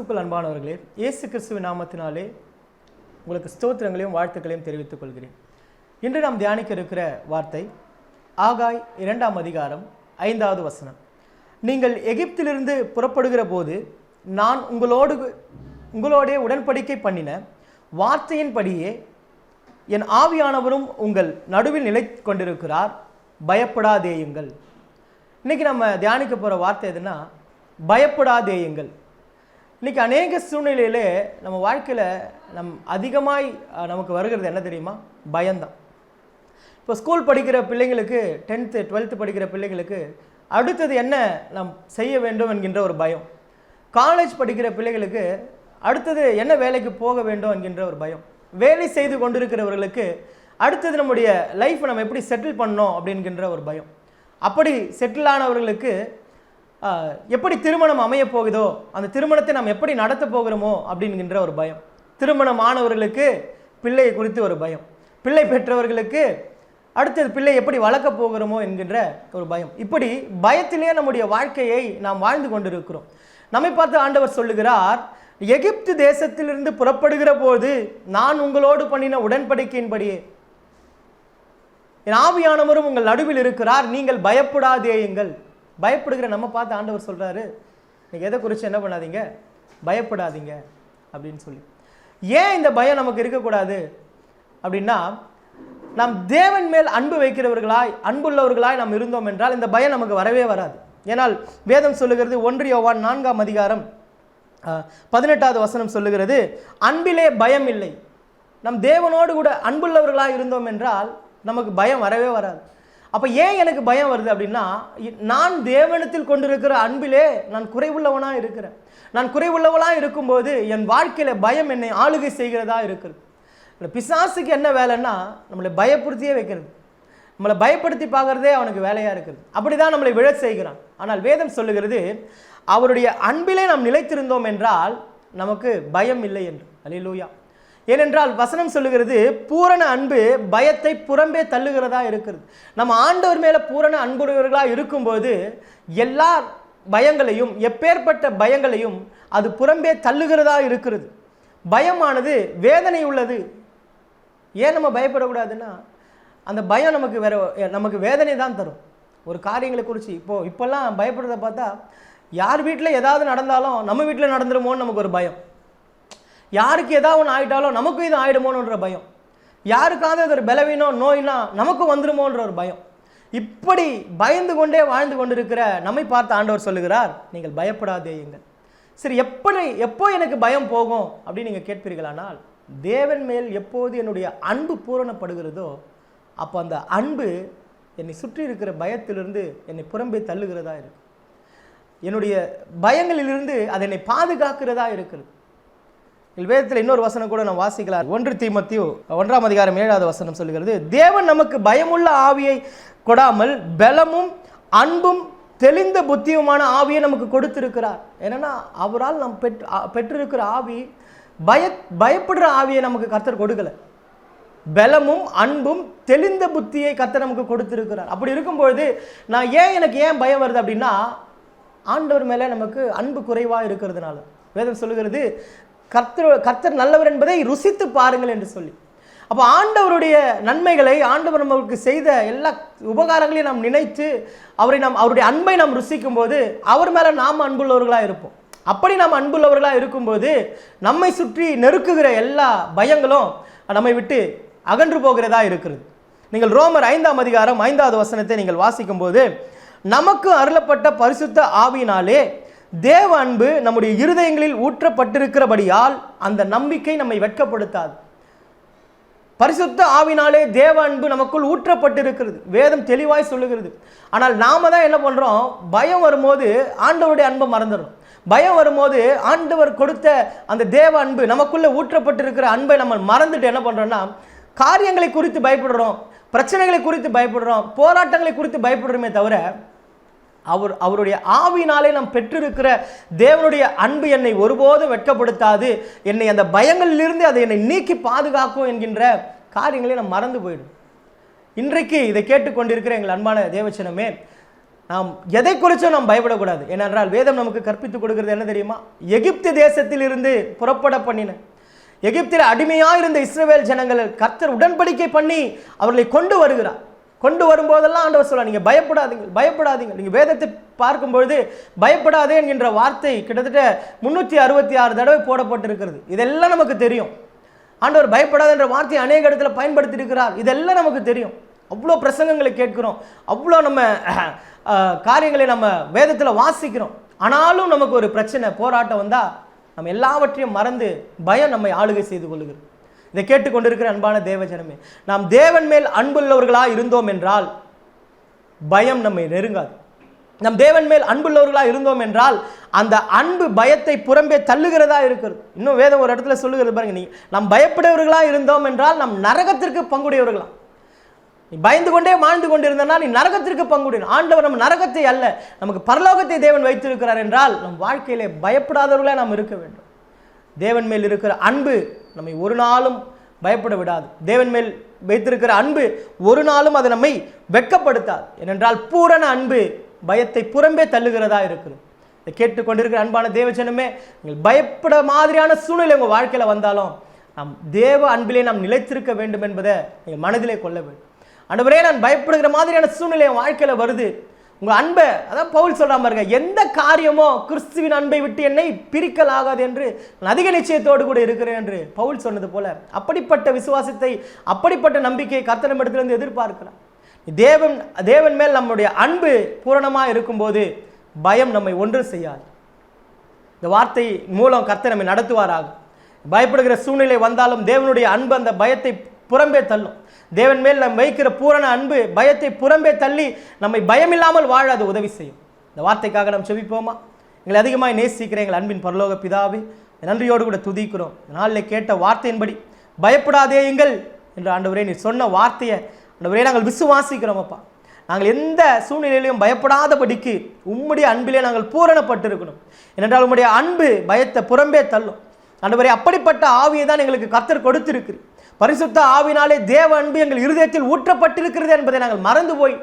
கிறிஸ்துவுக்குள் அன்பானவர்களே, இயேசு கிறிஸ்துவின் நாமத்தினாலே உங்களுக்கு ஸ்தோத்திரங்களையும் வாழ்த்துக்களையும் தெரிவித்துக் கொள்கிறேன். இன்று நாம் தியானிக்க இருக்கிற வார்த்தை ஆகாய் 2ஆம் அதிகாரம் 5வது வசனம். நீங்கள் எகிப்திலிருந்து புறப்படுகிற போது நான் உங்களோடே உடன்படிக்கை பண்ணின வார்த்தையின்படியே என் ஆவியானவரும் உங்கள் நடுவில் நிலை கொண்டிருக்கிறார், பயப்படாதேயுங்கள். இன்னைக்கு நம்ம தியானிக்க போகிற வார்த்தை எதுனா பயப்படாதேயுங்கள். இன்றைக்கி அநேக சூழ்நிலையிலே நம்ம வாழ்க்கையில் அதிகமாய் நமக்கு வருகிறது என்ன தெரியுமா? பயம்தான். இப்போ ஸ்கூல் படிக்கிற பிள்ளைங்களுக்கு, 10th 12th படிக்கிற பிள்ளைங்களுக்கு அடுத்தது என்ன நாம் செய்ய வேண்டும் என்கின்ற ஒரு பயம். காலேஜ் படிக்கிற பிள்ளைகளுக்கு அடுத்தது என்ன வேலைக்கு போக வேண்டும் என்கின்ற ஒரு பயம். வேலை செய்து கொண்டிருக்கிறவர்களுக்கு அடுத்தது நம்முடைய லைஃப்பை நம்ம எப்படி செட்டில் பண்ணோம் அப்படின்கின்ற ஒரு பயம். அப்படி செட்டில் ஆனவர்களுக்கு எப்படி திருமணம் அமைய போகுதோ, அந்த திருமணத்தை நாம் எப்படி நடத்த போகிறோமோ அப்படின்கின்ற ஒரு பயம். திருமணம் ஆனவர்களுக்கு பிள்ளையை குறித்து ஒரு பயம். பிள்ளை பெற்றவர்களுக்கு அடுத்தது பிள்ளை எப்படி வளர்க்க போகிறோமோ என்கின்ற ஒரு பயம். இப்படி பயத்திலே நம்முடைய வாழ்க்கையை நாம் வாழ்ந்து கொண்டிருக்கிறோம். நம்மை பார்த்து ஆண்டவர் சொல்லுகிறார், எகிப்து தேசத்திலிருந்து புறப்படுகிற போது நான் உங்களோடு பண்ணின உடன்படிக்கையின்படியே என் ஆவியானவரும் உங்கள் நடுவில் இருக்கிறார், நீங்கள் பயப்படாதேயுங்கள். பயப்படுகிற நம்ம பார்த்து ஆண்டவர் சொல்கிறாரு, நீங்கள் எதை குறித்து என்ன பண்ணாதீங்க, பயப்படாதீங்க அப்படின்னு சொல்லி. ஏன் இந்த பயம் நமக்கு இருக்கக்கூடாது அப்படின்னா, நாம் தேவன் மேல் அன்பு வைக்கிறவர்களாய், அன்புள்ளவர்களாய் நாம் இருந்தோம் என்றால் இந்த பயம் நமக்கு வரவே வராது. ஏனால் வேதம் சொல்லுகிறது, 1 யோவான் 4ஆம் அதிகாரம் 18வது வசனம் சொல்லுகிறது, அன்பிலே பயம் இல்லை. நம் தேவனோடு கூட அன்புள்ளவர்களாய் இருந்தோம் என்றால் நமக்கு பயம் வரவே வராது. அப்போ ஏன் எனக்கு பயம் வருது அப்படின்னா, நான் தேவனிடத்தில் கொண்டிருக்கிற அன்பிலே நான் குறைவுள்ளவனாக இருக்கிறேன். நான் குறைவுள்ளவனாக இருக்கும்போது என் வாழ்க்கையில் பயம் என்னை ஆளுகை செய்கிறதா இருக்கிறது. பிசாசுக்கு என்ன வேலைன்னா நம்மளை பயப்படுத்தியே வைக்கிறது, நம்மளை பயப்படுத்தி பார்க்குறதே அவனுக்கு வேலையாக இருக்குது. அப்படி தான் நம்மளை விழ செய்கிறான். ஆனால் வேதம் சொல்லுகிறது, அவருடைய அன்பிலே நாம் நிலைத்திருந்தோம் என்றால் நமக்கு பயம் இல்லை என்று. அல்லேலூயா. ஏனென்றால் வசனம் சொல்லுகிறது, பூரண அன்பு பயத்தை புறம்பே தள்ளுகிறதா இருக்கிறது. நம்ம ஆண்டவர் மேலே பூரண அன்புடையவர்களாக இருக்கும்போது எல்லா பயங்களையும், எப்பேற்பட்ட பயங்களையும் அது புறம்பே தள்ளுகிறதா இருக்கிறது. பயமானது வேதனை உள்ளது. ஏன் நம்ம பயப்படக்கூடாதுன்னா, அந்த பயம் நமக்கு வேதனை தான் தரும். ஒரு காரியங்களை குறித்து இப்போல்லாம் பயப்படுறத பார்த்தா, யார் வீட்டில் ஏதாவது நடந்தாலும் நம்ம வீட்டில் நடந்துருமோன்னு நமக்கு ஒரு பயம். யாருக்கு ஏதாவது ஒன்று ஆகிட்டாலும் நமக்கும் இது ஆகிடுமோன்ற பயம். யாருக்காவது ஒரு பலவீனம் நோய்னா நமக்கு வந்துடுமோன்ற ஒரு பயம். இப்படி பயந்து கொண்டே வாழ்ந்து கொண்டிருக்கிற நம்மை பார்த்து ஆண்டவர் சொல்லுகிறார், நீங்கள் பயப்படாதேயுங்கள். சரி, எப்போ எனக்கு பயம் போகும் அப்படின்னு நீங்கள் கேட்பீர்களானால், தேவன் மேல் எப்போது என்னுடைய அன்பு பூரணப்படுகிறதோ அப்போ அந்த அன்பு என்னை சுற்றி இருக்கிற பயத்திலிருந்து என்னை புறம்பே தள்ளுகிறதா இருக்கு. என்னுடைய பயங்களிலிருந்து அது என்னை பாதுகாக்கிறதா இருக்கிறது. வேதத்தில் இன்னொரு வசனம் கூட நான் வாசிக்கலாம். 1 தீமோத்தேயு 1ஆம் அதிகாரம் 7வது வசனம் சொல்லுகிறது, தேவன் நமக்கு பயமுள்ள ஆவியை கொடாமல் பலமும் அன்பும் தெளிந்த புத்தியுமான ஆவியை நமக்கு கொடுத்திருக்கிறார். ஏன்னா அவரால் நாம் பெற்றிருக்கிற ஆவி பயப்படுற ஆவியை நமக்கு கர்த்தர் கொடுக்கல. பலமும் அன்பும் தெளிந்த புத்தியை கர்த்தர் நமக்கு கொடுத்திருக்கிறார். அப்படி இருக்கும்பொழுது எனக்கு ஏன் பயம் வருது அப்படின்னா, ஆண்டவர் மேலே நமக்கு அன்பு குறைவாக இருக்கிறதுனால. வேதம் சொல்லுகிறது, கர்த்தர் நல்லவர் என்பதை ருசித்து பாருங்கள் என்று சொல்லி. அப்போ ஆண்டவருடைய நன்மைகளை, ஆண்டவர் நமக்கு செய்த எல்லா உபகாரங்களையும் நாம் நினைத்து அவருடைய அன்பை நாம் ருசிக்கும் போது அவர் மேலே நாம் அன்புள்ளவர்களாக இருப்போம். அப்படி நாம் அன்புள்ளவர்களாக இருக்கும்போது நம்மை சுற்றி நெருக்குகிற எல்லா பயங்களும் நம்மை விட்டு அகன்று போகிறதா இருக்கிறது. நீங்கள் ரோமர் 5ஆம் அதிகாரம் 5வது வசனத்தை நீங்கள் வாசிக்கும் போது, நமக்கு அருளப்பட்ட பரிசுத்த ஆவியினாலே தேவ அன்பு நம்முடைய இருதயங்களில் ஊற்றப்பட்டிருக்கிறபடியால் அந்த நம்பிக்கை நம்மை வெட்கப்படுத்தாது. பரிசுத்த ஆவினாலே தேவ அன்பு நமக்குள் ஊற்றப்பட்டிருக்கிறது, வேதம் தெளிவாய் சொல்லுகிறது. ஆனால் நாம தான் என்ன பண்றோம், பயம் வரும்போது ஆண்டவருடைய அன்பை மறந்துடுறோம். பயம் வரும்போது ஆண்டவர் கொடுத்த அந்த தேவ அன்பு, நமக்குள்ள ஊற்றப்பட்டிருக்கிற அன்பை நம்ம மறந்துட்டு என்ன பண்றோம்னா, காரியங்களை குறித்து பயப்படுறோம், பிரச்சனைகளை குறித்து பயப்படுறோம், போராட்டங்களை குறித்து பயப்படுறோமே தவிர அவருடைய ஆவியினாலே நாம் பெற்றிருக்கிற தேவனுடைய அன்பு என்னை ஒருபோதும் வெட்கப்படுத்தாது, என்னை அந்த பயங்களிலிருந்து அதை என்னை நீக்கி பாதுகாக்கும் என்கின்ற காரியங்களை நாம் மறந்து போயிடும். இன்றைக்கு இதை கேட்டுக்கொண்டிருக்கிற எங்கள் அன்பான தேவச்சனமே, நாம் எதை குறித்தும் நாம் பயப்படக்கூடாது. ஏனென்றால் வேதம் நமக்கு கற்பித்துக் கொடுக்கிறது என்ன தெரியுமா? எகிப்து தேசத்தில் இருந்து புறப்பட பண்ணின, எகிப்தில் அடிமையாக இருந்த இஸ்ரவேல் ஜனங்கள் கர்த்தர் உடன்படிக்கை பண்ணி அவர்களை கொண்டு வருகிறார். கொண்டு வரும்போதெல்லாம் ஆண்டவர் சொல்றார், நீங்கள் பயப்படாதீங்க, பயப்படாதீங்க. நீங்கள் வேதத்தை பார்க்கும்பொழுது பயப்படாதே என்கின்ற வார்த்தை கிட்டத்தட்ட 366 தடவை போடப்பட்டிருக்கிறது. இதெல்லாம் நமக்கு தெரியும். ஆண்டவர் பயப்படாத என்ற வார்த்தையை அநேக இடத்துல பயன்படுத்தி இருக்கிறார். இதெல்லாம் நமக்கு தெரியும். அவ்வளோ பிரசங்கங்களை கேட்கிறோம், அவ்வளோ நம்ம காரியங்களை நம்ம வேதத்தில் வாசிக்கிறோம். ஆனாலும் நமக்கு ஒரு பிரச்சனை, போராட்டம் வந்தால் நம்ம எல்லாவற்றையும் மறந்து பயம் நம்மை ஆளுகை செய்து கொள்ளுகிறது. இதை கேட்டுக்கொண்டிருக்கிற அன்பான தேவஜனமே, நாம் தேவன் மேல் அன்புள்ளவர்களாக இருந்தோம் என்றால் பயம் நம்மை நெருங்காது. நம் தேவன் மேல் அன்புள்ளவர்களாக இருந்தோம் என்றால் அந்த அன்பு பயத்தை புறம்பே தள்ளுகிறதா இருக்கிறது. இன்னும் வேதம் ஒரு இடத்துல சொல்லுகிறது பாருங்க, நீ நாம் பயப்படுவர்களாக இருந்தோம் என்றால் நம் நரகத்திற்கு பங்குடையவர்களாம். நீ பயந்து கொண்டே வாழ்ந்து கொண்டிருந்தனால் நீ நரகத்திற்கு பங்குடன். ஆண்டவர் நம்ம நரகத்தை அல்ல, நமக்கு பரலோகத்தை தேவன் வைத்திருக்கிறார் என்றால் நம் வாழ்க்கையிலே பயப்படாதவர்களாக நாம் இருக்க வேண்டும். தேவன் மேல் இருக்கிற அன்பு நம்மை ஒரு நாளும் பயப்பட விடாது. தேவன் மேல் வைத்திருக்கிற அன்பு ஒரு நாளும் அதை நம்மை வெட்கப்படுத்தாது. ஏனென்றால் பூரண அன்பு பயத்தை புறம்பே தள்ளுகிறதா இருக்கிறது. இதை கேட்டுக்கொண்டிருக்கிற அன்பான தேவஜனமே, நீங்கள் பயப்பட மாதிரியான சூழ்நிலை உங்கள் வாழ்க்கையில் வந்தாலும் நாம் தேவ அன்பிலே நாம் நிலைத்திருக்க வேண்டும் என்பதை நீங்கள் மனதிலே கொள்ள வேண்டும். ஆண்டவரே, நான் பயப்படுகிற மாதிரியான சூழ்நிலை என் வாழ்க்கையில் வருது, உங்கள் அன்பை, அதான் பவுல் சொல்கிற பாருங்க, எந்த காரியமோ கிறிஸ்துவின் அன்பை விட்டு என்னை பிரிக்கலாகாது என்று நான் அதிக நிச்சயத்தோடு கூட இருக்கிறேன் என்று பவுல் சொன்னது போல அப்படிப்பட்ட விசுவாசத்தை, அப்படிப்பட்ட நம்பிக்கையை கர்த்தர் நம்மிடத்திலிருந்து எதிர்பார்க்கிறார். தேவன் மேல் நம்முடைய அன்பு பூரணமாக இருக்கும்போது பயம் நம்மை ஒன்று செய்யாது. இந்த வார்த்தை மூலம் கர்த்தர் நம்மை நடத்துவாராக. பயப்படுகிற சூழ்நிலை வந்தாலும் தேவனுடைய அன்பு அந்த பயத்தை புறம்பே தள்ளும். தேவன் மேல் நம்ம வைக்கிற பூரண அன்பு பயத்தை புறம்பே தள்ளி நம்மை பயமில்லாமல் வாழ அது உதவி செய்யும். இந்த வார்த்தைக்காக நாம் செபிப்போமா? எங்களை அதிகமாக நேசிக்கிற எங்கள் அன்பின் பரலோக பிதாவே, நன்றியோடு கூட துதிக்கிறோம். நாளில் கேட்ட வார்த்தையின்படி பயப்படாதேயுங்கள் என்று ஆண்டவரே நீர் சொன்ன வார்த்தையை ஆண்டவரே நாங்கள் விசுவாசிக்கிறோம். அப்பா, நாங்கள் எந்த சூழ்நிலையிலையும் பயப்படாதபடிக்கு உம்முடைய அன்பிலே நாங்கள் பூரணப்பட்டிருக்கணும். ஏனென்றால் உம்முடைய அன்பு பயத்தை புறம்பே தள்ளும். ஆண்டவரே, அப்படிப்பட்ட ஆவியை தான் எங்களுக்கு கர்த்தர் கொடுத்திருக்கு. பரிசுத்த ஆவினாலே தேவ அன்பு எங்கள் இருதயத்தில் ஊற்றப்பட்டிருக்கிறது என்பதை நாங்கள் மறந்து போய்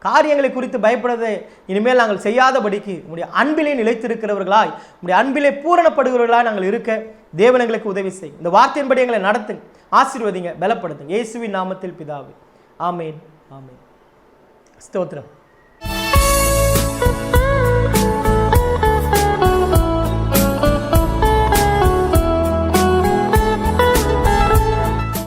காரியங்களை குறித்து பயப்படுவதை இனிமேல் நாங்கள் செய்யாதபடிக்கு உங்களுடைய அன்பிலே நிலைத்திருக்கிறவர்களாய், உங்களுடைய அன்பிலே பூரணப்படுகிறவர்களாய் நாங்கள் இருக்க தேவன் எங்களுக்கு உதவி செய்யும். இந்த வார்த்தையின்படி எங்களை நடத்துங்க, ஆசீர்வதிங்க, பலப்படுத்துங்க. இயேசுவின் நாமத்தில் பிதாவே, ஆமேன், ஆமேன். ஸ்தோத்திரம்.